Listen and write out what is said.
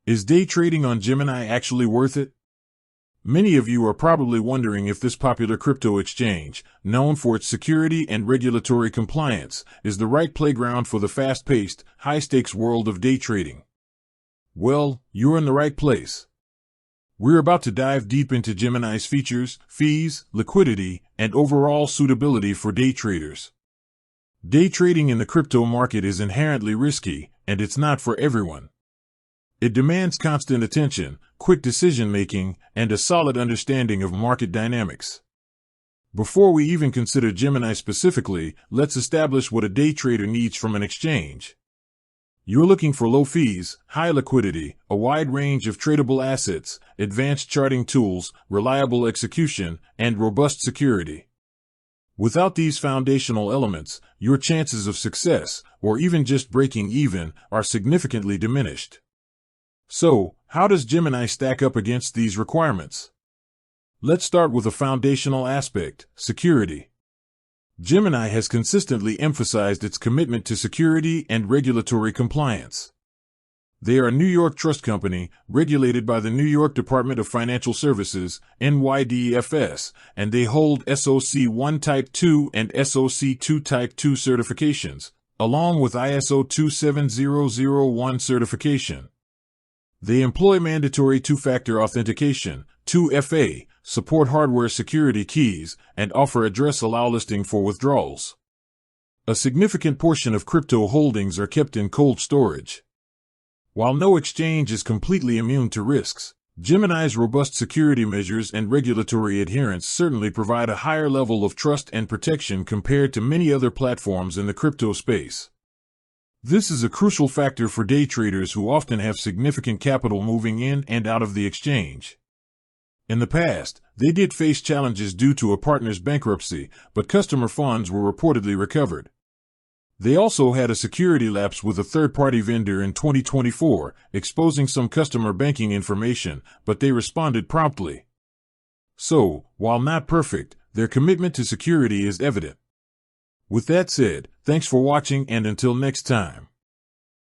Is day trading on Gemini actually worth it? Many of you are probably wondering if this popular crypto exchange, known for its security and regulatory compliance, is the right playground for the fast-paced, high-stakes world of day trading. Well, you're in the right place. We're about to dive deep into Gemini's features, fees, liquidity, and overall suitability for day traders. Day trading in the crypto market is inherently risky, and it's not for everyone. It demands constant attention, quick decision-making, and a solid understanding of market dynamics. Before we even consider Gemini specifically, let's establish what a day trader needs from an exchange. You're looking for low fees, high liquidity, a wide range of tradable assets, advanced charting tools, reliable execution, and robust security. Without these foundational elements, your chances of success, or even just breaking even, are significantly diminished. So, how does Gemini stack up against these requirements? Let's start with a foundational aspect: security. Gemini has consistently emphasized its commitment to security and regulatory compliance. They are a New York trust company, regulated by the New York Department of Financial Services, NYDFS, and they hold SOC 1 Type 2 and SOC 2 Type 2 certifications, along with ISO 27001 certification. They employ mandatory two-factor authentication, 2FA, support hardware security keys, and offer address allow listing for withdrawals. A significant portion of crypto holdings are kept in cold storage. While no exchange is completely immune to risks, Gemini's robust security measures and regulatory adherence certainly provide a higher level of trust and protection compared to many other platforms in the crypto space. This is a crucial factor for day traders who often have significant capital moving in and out of the exchange. In the past, they did face challenges due to a partner's bankruptcy, but customer funds were reportedly recovered. They also had a security lapse with a third-party vendor in 2024, exposing some customer banking information, but they responded promptly. So, while not perfect, their commitment to security is evident. With that said, thanks for watching, and until next time.